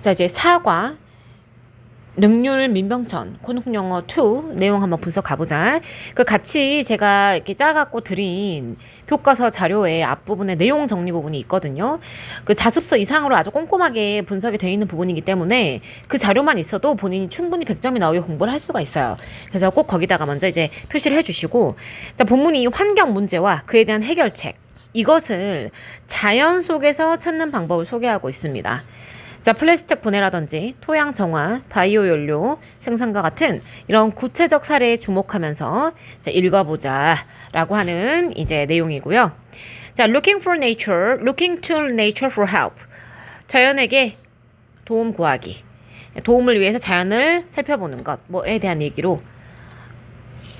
자, 이제 사과, 능률 민병천, 콘국영어 2 내용 한번 분석 가보자. 그 같이 제가 이렇게 짜갖고 드린 교과서 자료의 앞부분에 내용 정리 부분이 있거든요. 그 자습서 이상으로 아주 꼼꼼하게 분석이 되어 있는 부분이기 때문에 그 자료만 있어도 본인이 충분히 100점이 나오게 공부를 할 수가 있어요. 그래서 꼭 거기다가 먼저 이제 표시를 해주시고, 자, 본문이 환경 문제와 그에 대한 해결책, 이것을 자연 속에서 찾는 방법을 소개하고 있습니다. 자, 플라스틱 분해라든지 토양 정화, 바이오 연료 생산과 같은 이런 구체적 사례에 주목하면서 자, 읽어보자라고 하는 이제 내용이고요. 자, looking to nature for help. 자연에게 도움 구하기. 도움을 위해서 자연을 살펴보는 것, 뭐에 대한 얘기로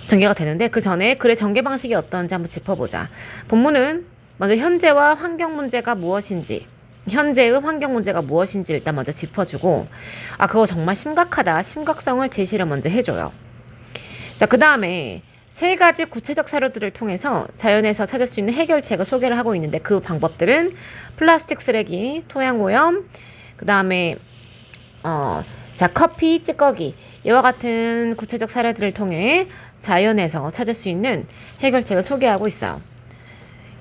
전개가 되는데, 그 전에 글의 전개 방식이 어떤지 한번 짚어보자. 본문은 먼저 현재와 환경 문제가 무엇인지, 현재의 환경 문제가 무엇인지 일단 먼저 짚어주고, 아, 그거 정말 심각하다, 심각성을 제시를 먼저 해줘요. 자, 그 다음에 세 가지 구체적 사료들을 통해서 자연에서 찾을 수 있는 해결책을 소개를 하고 있는데, 그 방법들은 플라스틱 쓰레기, 토양 오염, 그 다음에 자, 커피, 찌꺼기, 이와 같은 구체적 사례들을 통해 자연에서 찾을 수 있는 해결책을 소개하고 있어요.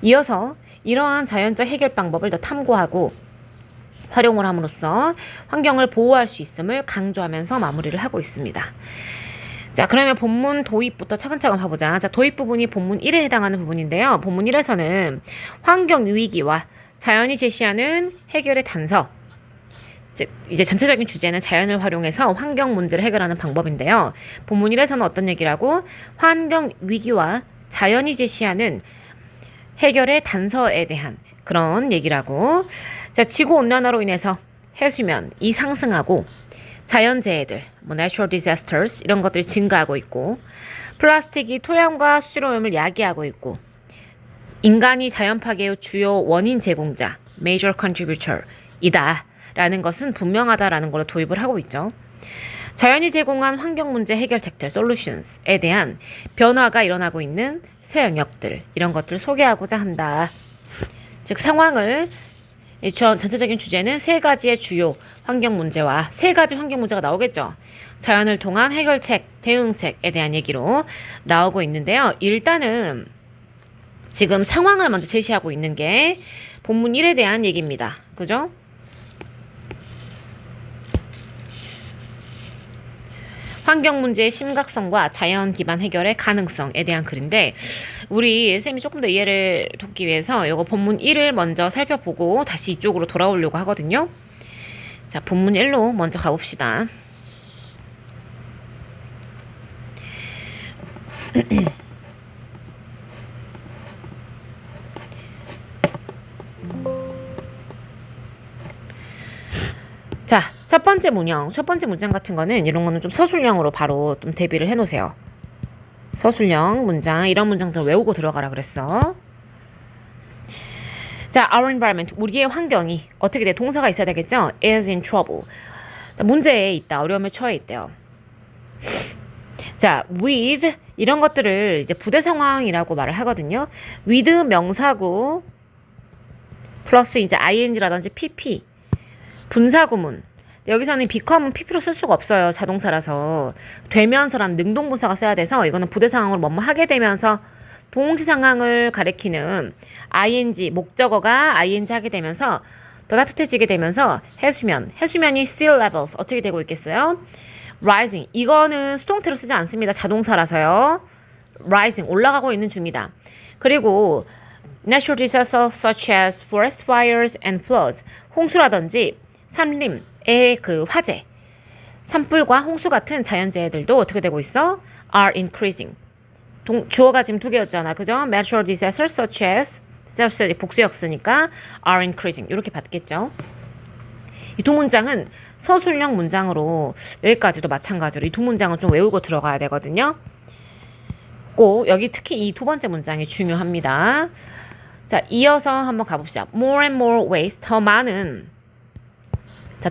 이어서 이러한 자연적 해결 방법을 더 탐구하고 활용을 함으로써 환경을 보호할 수 있음을 강조하면서 마무리를 하고 있습니다. 자, 그러면 본문 도입부터 차근차근 봐보자. 자, 도입 부분이 본문 1에 해당하는 부분인데요. 본문 1에서는 환경 위기와 자연이 제시하는 해결의 단서, 즉 이제 전체적인 주제는 자연을 활용해서 환경 문제를 해결하는 방법인데요. 본문 1에서는 어떤 얘기라고? 환경 위기와 자연이 제시하는 해결의 단서에 대한 그런 얘기라고. 자, 지구온난화로 인해서 해수면이 상승하고 자연재해들, 뭐 natural disasters 이런 것들이 증가하고 있고, 플라스틱이 토양과 수질오염을 야기하고 있고, 인간이 자연 파괴의 주요 원인 제공자, major contributor 이다 라는 것은 분명하다라는 걸로 도입을 하고 있죠. 자연이 제공한 환경 문제 해결책들, solutions에 대한 변화가 일어나고 있는 새 영역들, 이런 것들을 소개하고자 한다. 즉, 상황을, 전체적인 주제는 세 가지의 주요 환경 문제와 세 가지 환경 문제가 나오겠죠. 자연을 통한 해결책, 대응책에 대한 얘기로 나오고 있는데요. 일단은 지금 상황을 먼저 제시하고 있는 게 본문 1에 대한 얘기입니다. 그죠? 환경 문제의 심각성과 자연 기반 해결의 가능성에 대한 글인데, 우리 쌤이 조금 더 이해를 돕기 위해서 이거 본문 1을 먼저 살펴보고 다시 이쪽으로 돌아오려고 하거든요. 자, 본문 1로 먼저 가봅시다. 자, 첫 번째 문장 같은 거는 이런 거는 좀 서술형으로 바로 좀 대비를 해놓으세요. 서술형 문장, 이런 문장도 외우고 들어가라 그랬어. 자, our environment, 우리의 환경이 어떻게 돼? 동사가 있어야 되겠죠? is in trouble. 자, 문제에 있다, 어려움에 처해 있대요. 자, with 이런 것들을 이제 부대 상황이라고 말을 하거든요. with 명사구 플러스 이제 ing라든지 pp 분사구문. 여기서는 become은 pp로 쓸 수가 없어요. 자동사라서. 되면서라는 능동부사가 써야 돼서 이거는 부대 상황으로 뭐뭐 하게 되면서 동시 상황을 가리키는 ing 목적어가 ing 하게 되면서 더 따뜻해지게 되면서 해수면이 sea levels 어떻게 되고 있겠어요? rising 이거는 수동태로 쓰지 않습니다. 자동사라서요. rising 올라가고 있는 중이다. 그리고 natural disasters such as forest fires and floods 홍수라든지 산림의 그 화재, 산불과 홍수 같은 자연재해들도 어떻게 되고 있어? are increasing. 주어가 지금 두 개였잖아. 그죠? natural disasters such as 복수역 쓰니까 are increasing. 이렇게 받겠죠. 이 두 문장은 서술형 문장으로 여기까지도 마찬가지로 이 두 문장은 좀 외우고 들어가야 되거든요. 꼭 여기 특히 이 두 번째 문장이 중요합니다. 자, 이어서 한번 가봅시다. more and more waste,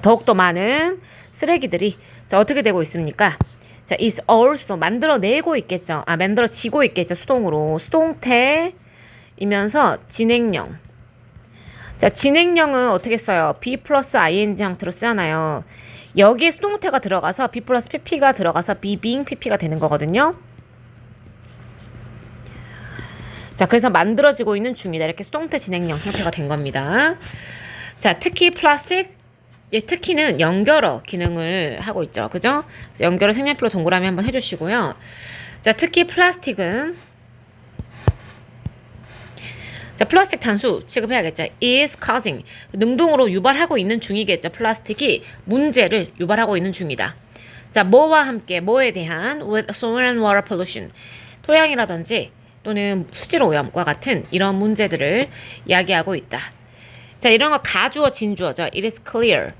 더욱더 많은 쓰레기들이 자, 어떻게 되고 있습니까? 자, is also 만들어내고 있겠죠. 만들어지고 있겠죠. 수동으로. 수동태이면서 진행형. 자, 진행형은 어떻게 써요? be 플러스 ing 형태로 쓰잖아요. 여기에 수동태가 들어가서 be 플러스 pp가 들어가서 be being pp가 되는 거거든요. 자, 그래서 만들어지고 있는 중이다. 이렇게 수동태 진행형 형태가 된 겁니다. 자, 특히 플라스틱, 특히는 연결어 기능을 하고 있죠. 그죠? 연결어 색연필로 동그라미 한번 해주시고요. 자, 특히 플라스틱은 자, 플라스틱 단수 취급해야겠죠. is causing 능동으로 유발하고 있는 중이겠죠. 플라스틱이 문제를 유발하고 있는 중이다. 자, 뭐와 함께 뭐에 대한 with soil and water pollution 토양이라든지 또는 수질 오염과 같은 이런 문제들을 이야기하고 있다. 자, 이런 거 가주어 진주어죠. It is clear.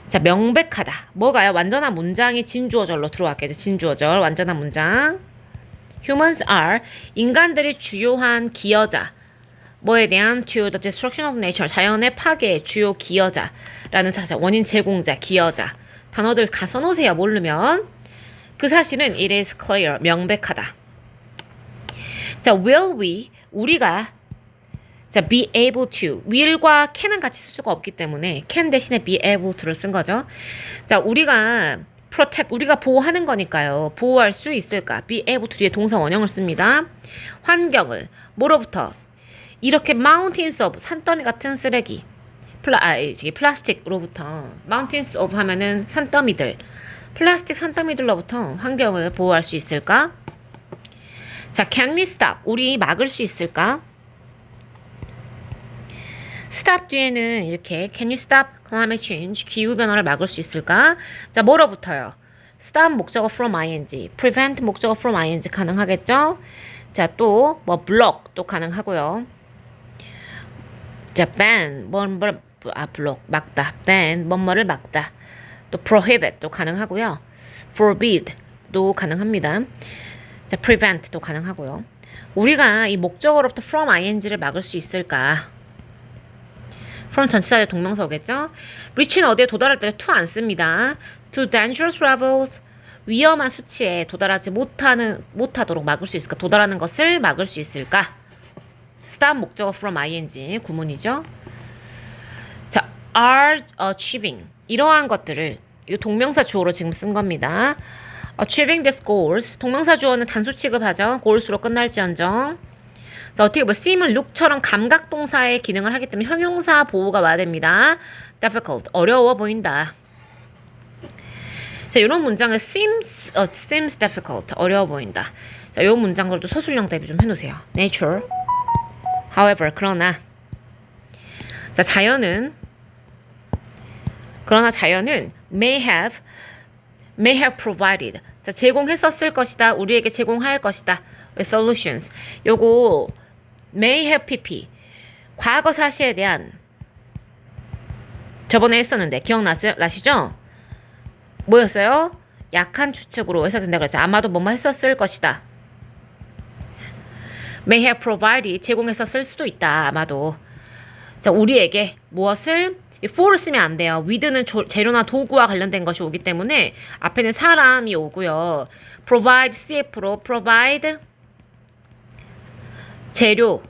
자, 명백하다. 뭐가요? 완전한 문장이 진주어절로 들어왔겠죠. 진주어절 완전한 문장. Humans are 인간들이 주요한 기여자. 뭐에 대한 to the destruction of nature 자연의 파괴의 주요 기여자라는 사실 원인 제공자 기여자 단어들 가서 놓으세요. 모르면 그 사실은 it is clear 명백하다. 자, will we 우리가 자, be able to will과 can은 같이 쓸 수가 없기 때문에 can 대신에 be able to를 쓴 거죠. 자, 우리가 protect 우리가 보호하는 거니까요. 보호할 수 있을까? be able to 뒤에 동사 원형을 씁니다. 환경을 뭐로부터 이렇게 mountains of 산더미 같은 쓰레기 플라스틱으로부터 mountains of 하면은 산더미들 플라스틱 산더미들로부터 환경을 보호할 수 있을까? 자, can we stop 우리 막을 수 있을까? stop 뒤에는 이렇게 can you stop climate change 기후변화를 막을 수 있을까? 자, 뭐로부터요? stop 목적어 from ing prevent 목적어 from ing 가능하겠죠? 자, 또 뭐 block 또 가능하고요. 자, ban block 막다 ban 뭐뭐를 막다 또 prohibit 또 가능하고요. forbid 도 가능합니다. 자, prevent 도 가능하고요. 우리가 이 목적어로부터 from ing를 막을 수 있을까? from 전치사의 동명사겠죠? reach는 어디에 도달할 때 to 안 씁니다. to dangerous levels 위험한 수치에 도달하지 못하도록 막을 수 있을까? 도달하는 것을 막을 수 있을까? stop 목적어 from ing 구문이죠. 자, are achieving 이러한 것들을 이 동명사 주어로 지금 쓴 겁니다. achieving these goals 동명사 주어는 단수 취급하죠. goals로 끝날지언정. 자, 어떻게 뭐 seem을 look처럼 감각 동사의 기능을 하기 때문에 형용사 보호가 와야 됩니다. difficult 어려워 보인다. 자, 이런 문장을 seems difficult 어려워 보인다. 자, 이 문장들도 서술형 대비 좀 해놓으세요. nature however 그러나 자, 그러나 자연은 may have provided 자, 제공했었을 것이다. 우리에게 제공할 것이다. with solutions 요거 may have pp 과거 사실에 대한 저번에 했었는데 기억나시죠? 뭐였어요? 약한 추측으로 해석된다고 그랬죠. 아마도 뭐뭐 했었을 것이다. may have provided 제공했었을 수도 있다. 아마도 자, 우리에게 무엇을 for를 쓰면 안 돼요. with는 재료나 도구와 관련된 것이 오기 때문에 앞에는 사람이 오고요. provide cf로 provide 재료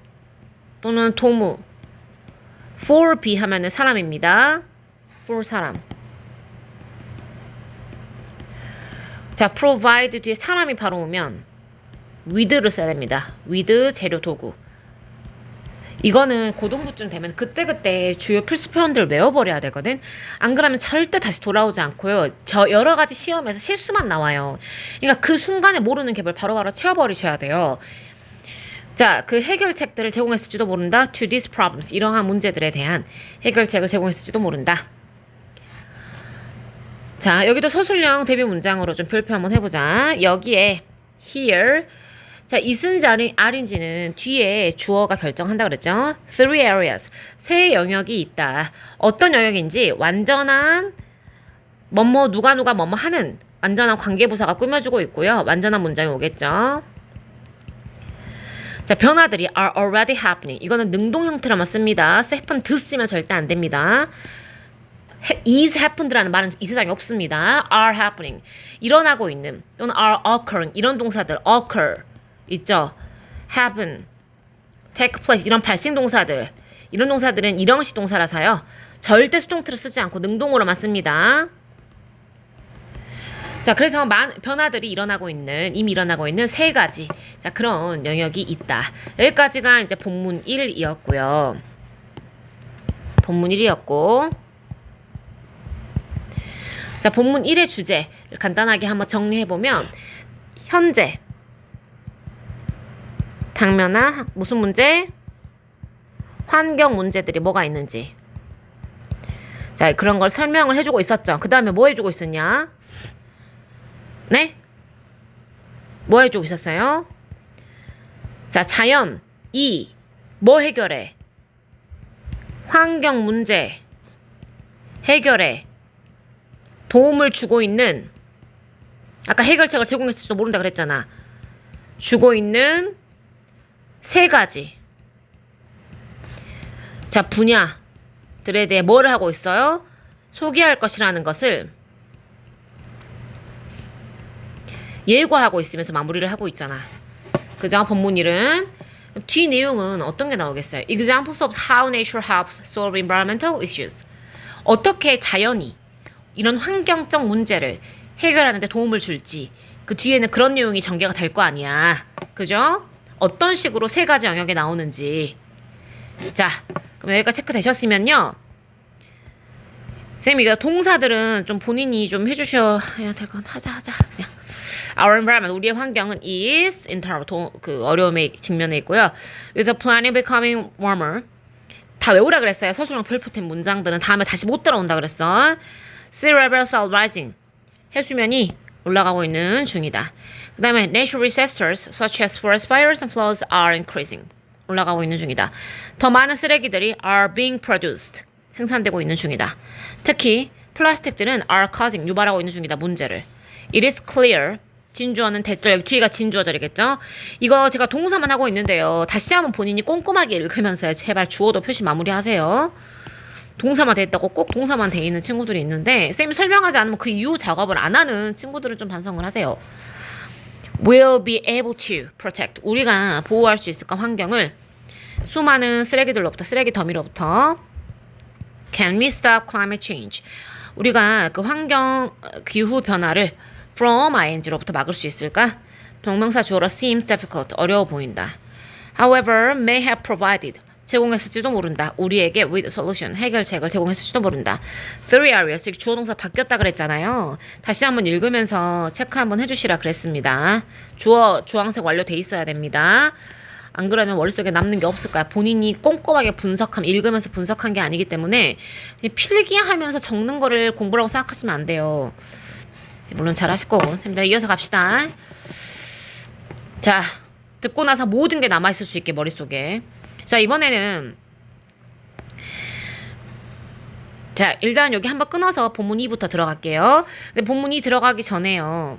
또는 도무 for be 하면은 사람입니다. for 사람. 자, provide 뒤에 사람이 바로 오면 with를 써야 됩니다. with 재료 도구. 이거는 고등부쯤 되면 그때그때 주요 필수 표현들을 외워버려야 되거든. 안 그러면 절대 다시 돌아오지 않고요. 저 여러 가지 시험에서 실수만 나와요. 그러니까 그 순간에 모르는 갭을 바로바로 채워버리셔야 돼요. 자, 그 해결책들을 제공했을지도 모른다. To these problems 이러한 문제들에 대한 해결책을 제공했을지도 모른다. 자, 여기도 서술형 대비 문장으로 좀 별표 한번 해보자. 여기에 here 자, 이슨지 R인지는 뒤에 주어가 결정한다 그랬죠. Three areas 세 영역이 있다. 어떤 영역인지 완전한 뭐뭐 누가 뭐뭐 하는 완전한 관계부사가 꾸며주고 있고요. 완전한 문장이 오겠죠. 자, 변화들이 are already happening 이거는 능동 형태로만 씁니다. happened 쓰면 절대 안 됩니다. is happened라는 말은 이 세상에 없습니다. are happening 일어나고 있는 또는 are occurring 이런 동사들 occur 있죠. happen, take place 이런 발생 동사들 이런 동사들은 일형식 동사라서요. 절대 수동태로 쓰지 않고 능동으로만 씁니다. 자, 그래서 변화들이 이미 일어나고 있는 세 가지. 자, 그런 영역이 있다. 여기까지가 이제 본문 1이었고요. 본문 1이었고. 자, 본문 1의 주제를 간단하게 한번 정리해보면, 현재, 당면한 무슨 문제? 환경 문제들이 뭐가 있는지. 자, 그런 걸 설명을 해주고 있었죠. 그 다음에 뭐 해주고 있었냐? 네? 뭐 해주고 있었어요? 자, 자연, 뭐 해결해? 환경 문제 해결해 도움을 주고 있는, 아까 해결책을 제공했을지도 모른다 그랬잖아. 주고 있는 세 가지. 자, 분야들에 대해 뭐를 하고 있어요? 소개할 것이라는 것을 예고하고 있으면서 마무리를 하고 있잖아. 그죠? 본문 1은. 뒤 내용은 어떤 게 나오겠어요? Examples of how nature helps solve environmental issues. 어떻게 자연이 이런 환경적 문제를 해결하는 데 도움을 줄지. 그 뒤에는 그런 내용이 전개가 될 거 아니야. 그죠? 어떤 식으로 세 가지 영역에 나오는지. 자, 그럼 여기까지 체크되셨으면요. 쌤이 이거 동사들은 좀 본인이 좀 해주셔야 될 건 하자. 그냥. Our environment, 우리의 환경은 is, in terms, 그 어려움에 직면해 있고요. With the planet becoming warmer. 다 외우라 그랬어요. 서술형 별표템 문장들은 다음에 다시 못 들어온다 그랬어. Sea levels are rising. 해수면이 올라가고 있는 중이다. 그 다음에 natural disasters such as forest fires and floods are increasing. 올라가고 있는 중이다. 더 많은 쓰레기들이 are being produced. 생산되고 있는 중이다. 특히 플라스틱들은 are causing. 유발하고 있는 중이다. 문제를. It is clear. 진주어는 대절, 여기 뒤가 진주어절이겠죠? 이거 제가 동사만 하고 있는데요. 다시 한번 본인이 꼼꼼하게 읽으면서 제발 주어도 표시 마무리하세요. 동사만 돼 있다고 꼭 동사만 돼 있는 친구들이 있는데 쌤이 설명하지 않으면 그 이후 작업을 안 하는 친구들은 좀 반성을 하세요. Will be able to protect. 우리가 보호할 수 있을까 환경을 수많은 쓰레기들로부터, 쓰레기 더미로부터. Can we stop climate change? 우리가 그 환경 기후 변화를 from ing로부터 막을 수 있을까? 동명사 주어로 seems difficult. 어려워 보인다. However, may have provided. 제공했을지도 모른다. 우리에게 with solution. 해결책을 제공했을지도 모른다. Three areas. 주어 동사 바뀌었다 그랬잖아요. 다시 한번 읽으면서 체크 한번 해주시라 그랬습니다. 주황색 완료돼 있어야 됩니다. 안 그러면 머릿속에 남는 게 없을 거야. 본인이 꼼꼼하게 읽으면서 분석한 게 아니기 때문에 필기하면서 적는 거를 공부라고 생각하시면 안 돼요. 물론 잘하실 거고. 쌤들 이어서 갑시다. 자, 듣고 나서 모든 게 남아있을 수 있게 머릿속에. 자, 이번에는 자, 일단 여기 한번 끊어서 본문 2부터 들어갈게요. 근데 본문 2 들어가기 전에요.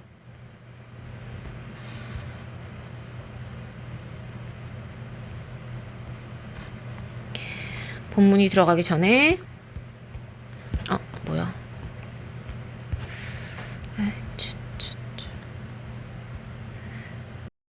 본문이 들어가기 전에